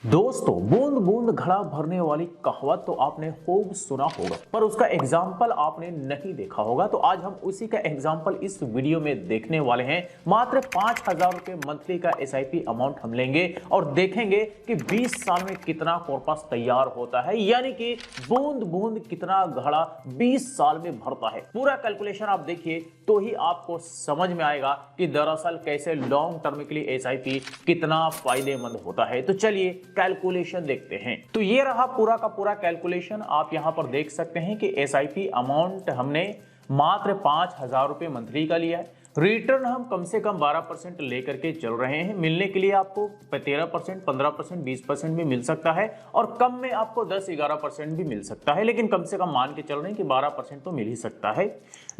दोस्तों, बूंद बूंद घड़ा भरने वाली कहावत तो आपने खूब सुना होगा, पर उसका एग्जाम्पल आपने नहीं देखा होगा। तो आज हम उसी का एग्जाम्पल इस वीडियो में देखने वाले हैं। मात्र 5,000 रुपए मंथली का एसआईपी अमाउंट हम लेंगे और देखेंगे कि 20 साल में कितना कॉर्पस तैयार होता है, यानी कि बूंद बूंद कितना घड़ा 20 साल में भरता है। पूरा कैलकुलेशन आप देखिए तो ही आपको समझ में आएगा कि दरअसल कैसे लॉन्ग टर्म के लिए एसआईपी कितना फायदेमंद होता है। तो चलिए कैलकुलेशन देखते हैं। तो ये रहा पूरा का पूरा कैलकुलेशन। आप यहां पर देख सकते हैं कि एसआईपी अमाउंट हमने मात्र 5,000 रुपए मंथली का लिया है। रिटर्न हम कम से कम 12% लेकर के चल रहे हैं। मिलने के लिए आपको 13%, 15%, 20% भी मिल सकता है और कम में आपको 10-11% भी मिल सकता है, लेकिन कम से कम मान के चल रहे हैं कि 12% तो मिल ही सकता है।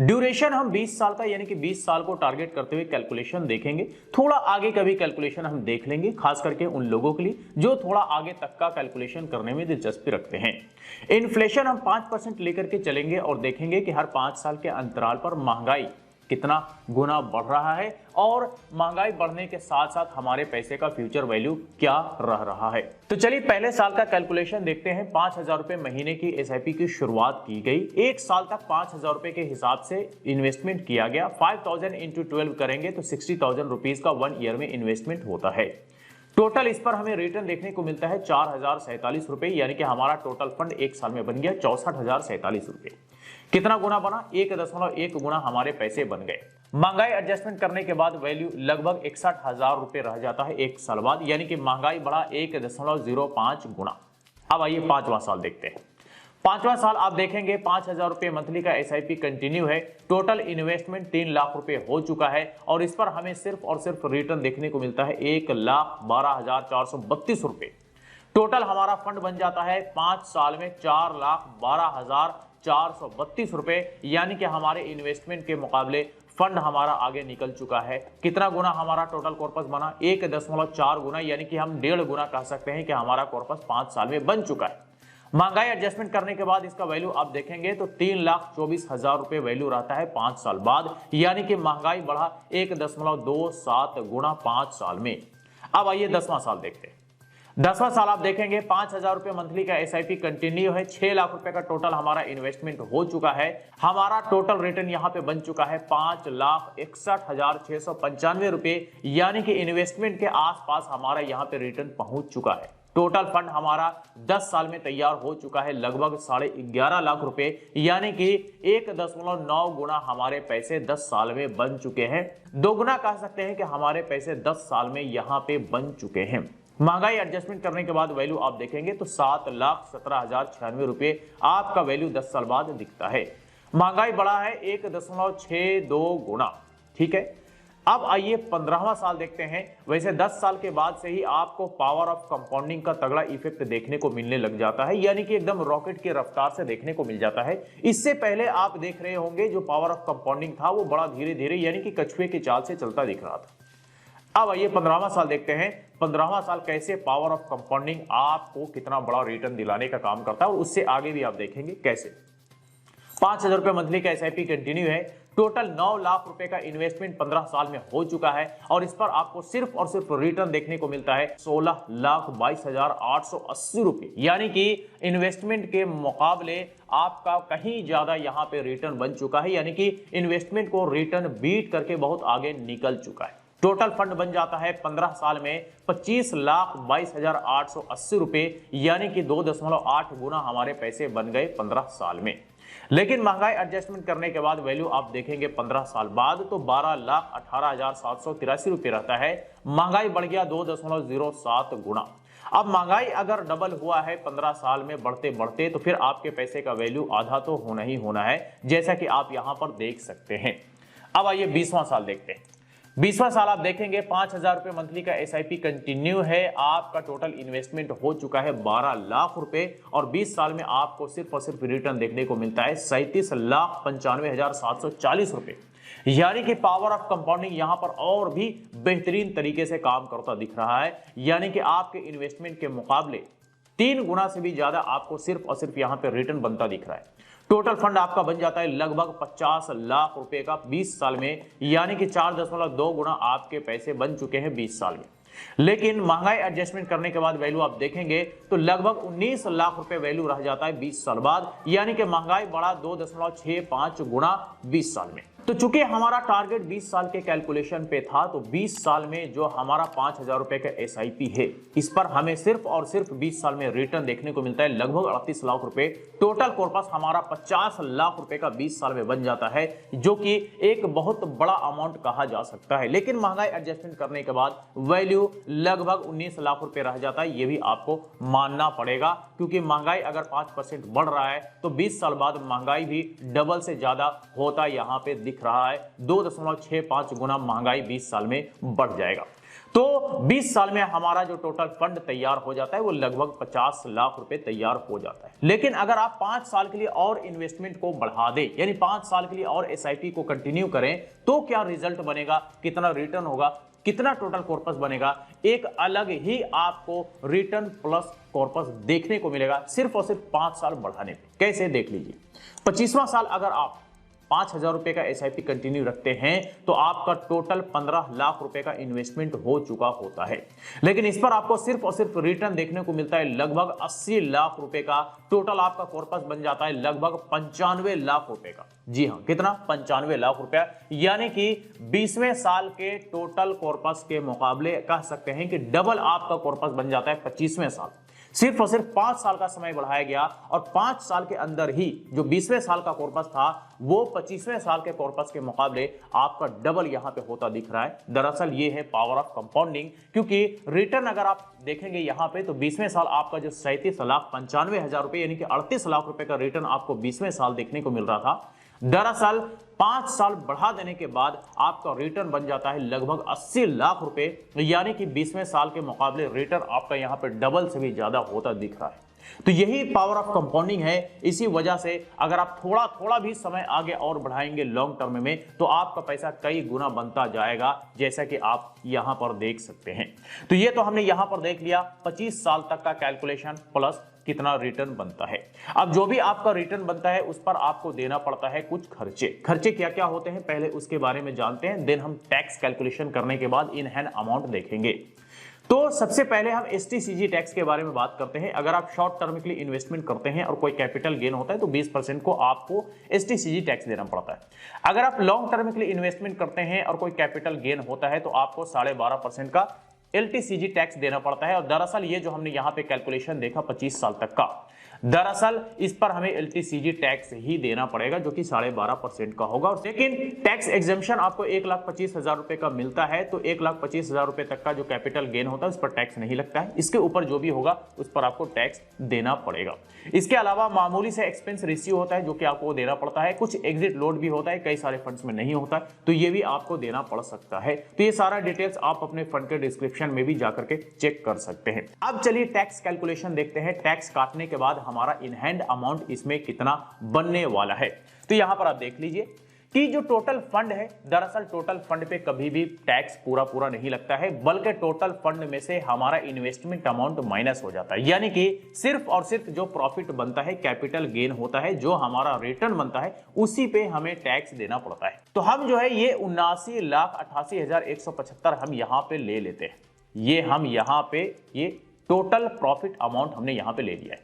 ड्यूरेशन हम 20 साल का यानी कि 20 साल को टारगेट करते हुए कैलकुलेशन देखेंगे। थोड़ा आगे का भी कैलकुलेशन हम देख लेंगे, खास करके उन लोगों के लिए जो थोड़ा आगे तक का कैलकुलेशन करने में दिलचस्पी रखते हैं। इन्फ्लेशन हम 5% लेकर के चलेंगे और देखेंगे कि हर 5 साल के अंतराल पर महंगाई कितना गुना बढ़ रहा है और महंगाई बढ़ने के साथ साथ हमारे पैसे का फ्यूचर वैल्यू क्या रह रहा है। तो चलिए पहले साल का कैलकुलेशन देखते हैं। 5,000 रुपए महीने की एसआईपी की शुरुआत की गई। एक साल तक 5,000 रुपए के हिसाब से इन्वेस्टमेंट किया गया। 5,000 इंटू 12 करेंगे तो 60,000 रुपीज का 1 ईयर में इन्वेस्टमेंट होता है। टोटल इस पर हमें रिटर्न देखने को मिलता है 4,047 रुपए, यानी कि हमारा टोटल फंड एक साल में बन गया 64,047 रुपए। कितना गुना बना? 1.1 गुना हमारे पैसे बन गए। महंगाई एडजस्टमेंट करने के बाद वैल्यू लगभग 61,000 रुपए रह जाता है एक साल बाद, यानी कि महंगाई बढ़ा 1.05 गुना। अब आइए पांचवा साल देखते हैं। पांचवा साल आप देखेंगे 5,000 रुपए मंथली का एसआईपी कंटिन्यू है। टोटल इन्वेस्टमेंट 3 लाख रुपए हो चुका है और इस पर हमें सिर्फ और सिर्फ रिटर्न देखने को मिलता है 1,12,432 रुपए। टोटल हमारा फंड बन जाता है 5 साल में 4,12,432 रुपए, यानी कि हमारे इन्वेस्टमेंट के मुकाबले फंड हमारा आगे निकल चुका है। कितना गुना हमारा टोटल कॉर्पस बना? 1.4 गुना, यानी कि हम 1.5 गुना कह सकते हैं कि हमारा कॉर्पस 5 साल में बन चुका है। महंगाई एडजस्टमेंट करने के बाद इसका वैल्यू आप देखेंगे तो 3,24,000 रुपए वैल्यू रहता है 5 साल बाद, यानी कि महंगाई बढ़ा 1.27 गुना 5 साल में। अब आइए 10वां साल देखते हैं। 10वां साल आप देखेंगे 5,000 रुपए मंथली का एसआईपी कंटिन्यू है। 6 लाख रुपए का टोटल हमारा इन्वेस्टमेंट हो चुका है। हमारा टोटल रिटर्न यहां पे बन चुका है 5,61,695 रुपए, यानी कि इन्वेस्टमेंट के आसपास हमारा यहां पे रिटर्न पहुंच चुका है। टोटल फंड हमारा 10 साल में तैयार हो चुका है लगभग 11.5 लाख रुपए, यानी कि 1.9 गुना हमारे पैसे 10 साल में बन चुके हैं। 2 गुना कह सकते हैं कि हमारे पैसे 10 साल में यहां पे बन चुके हैं। महंगाई एडजस्टमेंट करने के बाद वैल्यू आप देखेंगे तो 7,17,096 रुपए आपका वैल्यू 10 साल बाद दिखता है। महंगाई बढ़ा है 1.62 गुना। ठीक है, अब आइए 15वां साल देखते हैं। वैसे 10 साल के बाद से ही आपको पावर ऑफ कंपाउंडिंग का तगड़ा इफेक्ट देखने को मिलने लग जाता है, यानी कि एकदम रॉकेट की रफ्तार से देखने को मिल जाता है। इससे पहले आप देख रहे होंगे जो पावर ऑफ कंपाउंडिंग था वो बड़ा धीरे धीरे यानी कि कछुए की चाल से चलता दिख रहा था। अब आइए 15वां साल देखते हैं। 15वां साल कैसे पावर ऑफ कंपाउंडिंग आपको कितना बड़ा रिटर्न दिलाने का काम करता है और उससे आगे भी आप देखेंगे कैसे। 5,000 रुपए मंथली का एसआईपी कंटिन्यू है। टोटल 9 लाख रुपए का इन्वेस्टमेंट 15 साल में हो चुका है और इस पर आपको सिर्फ और सिर्फ रिटर्न देखने को मिलता है 16,22,880 रुपए, यानी कि इन्वेस्टमेंट के मुकाबले आपका कहीं ज्यादा यहां पे रिटर्न बन चुका है, यानी कि इन्वेस्टमेंट को रिटर्न बीट करके बहुत आगे निकल चुका है। टोटल फंड बन जाता है 15 साल में 25,22,880 रुपए, यानी कि 2.8 गुना हमारे पैसे बन गए 15 साल में। लेकिन महंगाई एडजस्टमेंट करने के बाद वैल्यू आप देखेंगे 15 साल बाद तो 12,18,783 रुपए रहता है। महंगाई बढ़ गया 2.07 गुना। अब महंगाई अगर डबल हुआ है 15 साल में बढ़ते बढ़ते तो फिर आपके पैसे का वैल्यू आधा तो होना ही होना है, जैसा कि आप यहां पर देख सकते हैं। अब आइए 20वां साल देखते हैं। 20वां साल आप देखेंगे 5,000 रुपए मंथली का एसआईपी कंटिन्यू है। आपका टोटल इन्वेस्टमेंट हो चुका है 12 लाख रुपए और 20 साल में आपको सिर्फ और सिर्फ रिटर्न देखने को मिलता है 37,95,740 रुपए, यानी कि पावर ऑफ कंपाउंडिंग यहां पर और भी बेहतरीन तरीके से काम करता दिख रहा है, यानी कि आपके इन्वेस्टमेंट के मुकाबले 3 गुना से भी ज्यादा आपको सिर्फ और सिर्फ यहां पर रिटर्न बनता दिख रहा है। टोटल फंड आपका बन जाता है लगभग 50 लाख रुपए का 20 साल में, यानी कि 4.2 गुना आपके पैसे बन चुके हैं 20 साल में। लेकिन महंगाई एडजस्टमेंट करने के बाद वैल्यू आप देखेंगे तो लगभग 19 लाख रुपए वैल्यू रह जाता है 20 साल बाद, यानी कि महंगाई बढ़ा 2.65 गुना 20 साल में। तो चूंकि हमारा टारगेट 20 साल के कैलकुलेशन पे था, तो 20 साल में जो हमारा 5,000 रुपए का एसआईपी है, इस पर हमें सिर्फ और सिर्फ 20 साल में रिटर्न देखने को मिलता है लगभग 38 लाख रुपए। टोटल कॉर्पस हमारा 50 लाख रुपए का 20 साल में बन जाता है, जो कि एक बहुत बड़ा अमाउंट कहा जा सकता है। लेकिन महंगाई एडजस्टमेंट करने के बाद वैल्यू लगभग 19 लाख रुपए रह जाता है, ये भी आपको मानना पड़ेगा, क्योंकि महंगाई अगर 5% बढ़ रहा है तो 20 साल बाद महंगाई भी डबल से ज्यादा होता यहाँ पे दिख रहा है। 2.65 गुना महंगाई 20 साल में बढ़ जाएगा। तो 20 साल में हमारा जो टोटल फंड तैयार हो जाता है वो लगभग 50 लाख रुपए तैयार हो जाता है। लेकिन अगर आप 5 साल के लिए और इन्वेस्टमेंट को बढ़ा दें, यानी 5 साल के लिए और एसआईपी को कंटिन्यू करें, तो क्या रिजल्ट बनेगा, कितना रिटर्न होगा, कितना टोटल कॉर्पस बनेगा, एक अलग ही आपको रिटर्न प्लस कॉर्पस देखने को मिलेगा सिर्फ और सिर्फ 5 साल बढ़ाने पे। कैसे, देख लीजिए। 25वां साल अगर आप 5,000 रुपए का एसआईपी कंटिन्यू रखते हैं तो आपका टोटल 15 लाख रुपए का इन्वेस्टमेंट हो चुका होता है। लेकिन इस पर आपको सिर्फ और सिर्फ रिटर्न देखने को मिलता है लगभग 80 लाख रुपए का। टोटल आपका कॉर्पस बन जाता है लगभग 95 लाख रुपए का। जी हां, कितना, 95 लाख रुपया, यानी कि 20वें साल के टोटल कॉर्पस के मुकाबले कह सकते हैं कि डबल आपका कॉर्पस बन जाता है 25वें साल। सिर्फ और सिर्फ 5 साल का समय बढ़ाया गया और 5 साल के अंदर ही जो 20वें साल का कॉर्पस था वो 25वें साल के कॉर्पस के मुकाबले आपका डबल यहां पे होता दिख रहा है। दरअसल ये है पावर ऑफ कंपाउंडिंग, क्योंकि रिटर्न अगर आप देखेंगे यहां पे तो 20वें साल आपका जो 37,95,000 रुपए यानी कि 38 लाख रुपए का रिटर्न आपको 20वें साल देखने को मिल रहा था। दरअसल 5 साल बढ़ा देने के बाद आपका रिटर्न बन जाता है लगभग 80 लाख रुपए, यानी कि 20वें साल के मुकाबले रिटर्न आपका यहां पे डबल से भी ज्यादा होता दिख रहा है। तो यही पावर ऑफ कंपाउंडिंग है। इसी वजह से अगर आप थोड़ा थोड़ा भी समय आगे और बढ़ाएंगे लॉन्ग टर्म में तो आपका पैसा कई गुना बनता जाएगा, जैसा कि आप यहां पर देख सकते हैं। तो ये तो हमने यहां पर देख लिया 25 साल तक का कैलकुलेशन प्लस कितना रिटर्न बनता है। अब जो भी आपका रिटर्न बनता है उस पर आपको देना पड़ता है कुछ खर्चे। खर्चे क्या क्या होते हैं पहले उसके बारे में जानते हैं, देन हम टैक्स कैलकुलेशन करने के बाद इन हैंड अमाउंट देखेंगे। तो सबसे पहले हम एसटीसीजी टैक्स के बारे में बात करते हैं। अगर आप शॉर्ट टर्म के लिए इन्वेस्टमेंट करते हैं और कोई कैपिटल गेन होता है तो 20% को आपको एसटीसीजी टैक्स देना पड़ता है। अगर आप लॉन्ग टर्म के लिए इन्वेस्टमेंट करते हैं और कोई कैपिटल गेन होता है तो आपको 12.5% का एलटीसीजी टैक्स देना पड़ता है। और दरअसल ये जो हमने यहाँ पे कैलकुलेशन देखा 25 साल तक का, दरअसल इस पर हमें एलटीसीजी टैक्स ही देना पड़ेगा जो कि 12.5% का होगा। लेकिन टैक्स एग्जेम्पशन आपको 1,25,000 रुपए का मिलता है, तो 1,25,000 रुपए तक का जो कैपिटल गेन होता है उस पर टैक्स नहीं लगता है। इसके ऊपर जो भी होगा उस पर आपको टैक्स देना पड़ेगा। इसके अलावा मामूली से एक्सपेंस रेशियो होता है जो कि आपको देना पड़ता है। कुछ एग्जिट लोड भी होता है, कई सारे फंड्स में नहीं होता है, तो ये भी आपको देना पड़ सकता है। तो ये सारा डिटेल्स आप अपने फंड के डिस्क्रिप्शन में भी जाकर के चेक कर सकते हैं। अब चलिए टैक्स कैलकुलेशन देखते हैं। टैक्स काटने के बाद हमारा इन हैंड अमाउंट इसमें कितना बनने वाला है। तो यहां पर आप देख लीजिए कि जो टोटल फंड है, दरअसल टोटल फंड पे कभी भी टैक्स पूरा नहीं लगता है, बल्कि टोटल फंड में से हमारा इन्वेस्टमेंट अमाउंट माइनस हो जाता है। यानी कि सिर्फ और सिर्फ जो प्रॉफिट बनता है, कैपिटल गेन होता है, जो हमारा रिटर्न बनता है, उसी पे हमें टैक्स देना पड़ता है। तो हम जो है ये 79,88,175 हम यहां पे ले लेते हैं। ये हम यहां पे ये टोटल प्रॉफिट अमाउंट हमने यहां पे ले लिया है।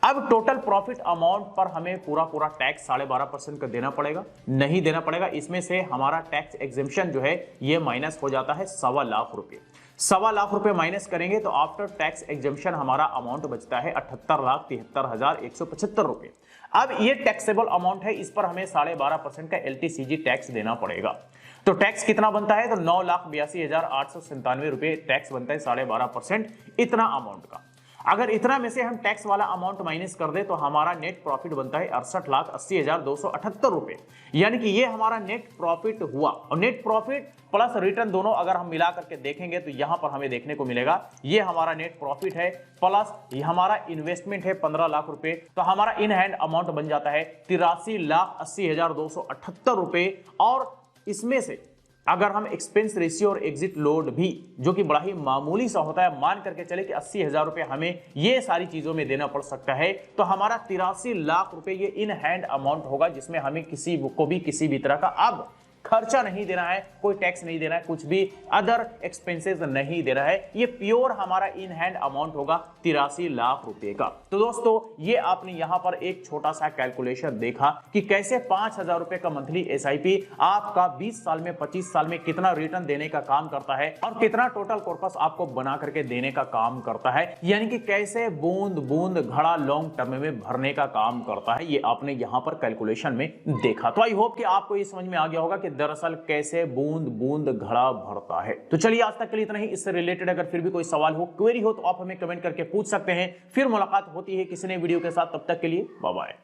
अब टोटल प्रॉफिट अमाउंट पर हमें पूरा टैक्स 12.5% का देना पड़ेगा, नहीं देना पड़ेगा। इसमें से हमारा टैक्स एग्जेम्पशन जो है ये माइनस हो जाता है 1.25 लाख रुपए। 1.25 लाख रुपए माइनस करेंगे तो आफ्टर टैक्स एग्जेम्पशन हमारा अमाउंट बचता है 78,73,175 रुपए। अब ये टैक्सेबल अमाउंट है, इस पर हमें 12.5% का एलटीसीजी टैक्स देना पड़ेगा। तो टैक्स कितना बनता है, तो 9,82,897 रुपए टैक्स बनता है 12.5% इतना अमाउंट का। अगर इतना में से हम टैक्स वाला अमाउंट माइनस कर दे तो हमारा नेट प्रॉफिट बनता है 68,80,278 रुपए। यानी कि ये हमारा नेट प्रॉफिट हुआ। और नेट प्रॉफिट प्लस रिटर्न दोनों अगर हम मिला करके देखेंगे तो यहां पर हमें देखने को मिलेगा ये हमारा नेट प्रॉफिट है प्लस ये हमारा इन्वेस्टमेंट है 15 लाख रुपए। तो हमारा इन हैंड अमाउंट बन जाता है 83,80,278 रुपए। और इसमें से अगर हम एक्सपेंस रेशियो और एग्जिट लोड भी, जो कि बड़ा ही मामूली सा होता है, मान करके चले कि 80,000 रुपए हमें ये सारी चीजों में देना पड़ सकता है, तो हमारा 83 लाख रुपए ये इन हैंड अमाउंट होगा, जिसमें हमें किसी को भी किसी भी तरह का अब खर्चा नहीं देना है, कोई टैक्स नहीं देना है, कुछ भी अदर एक्सपेंसेस नहीं देना है। ये प्योर हमारा इन हैंड अमाउंट होगा 83 लाख रुपए का। तो दोस्तों ये आपने यहां पर एक छोटा सा कैलकुलेशन देखा कि कैसे 5,000 रुपए का मंथली एसआईपी आपका 20 साल में 25 साल में कितना रिटर्न देने का काम करता है और कितना टोटल कॉर्पस आपको बना करके देने का काम करता है, यानी कि कैसे बूंद बूंद घड़ा लॉन्ग टर्म में भरने का काम करता है। ये आपने यहां पर कैलकुलेशन में देखा। तो आई होप कि आपको ये समझ में आ गया होगा कि दरअसल कैसे बूंद बूंद घड़ा भरता है। तो चलिए आज तक के लिए इतना ही। इससे रिलेटेड अगर फिर भी कोई सवाल हो, क्वेरी हो, तो आप हमें कमेंट करके पूछ सकते हैं। फिर मुलाकात होती है किसी नए वीडियो के साथ। तब तक के लिए बाय बाय।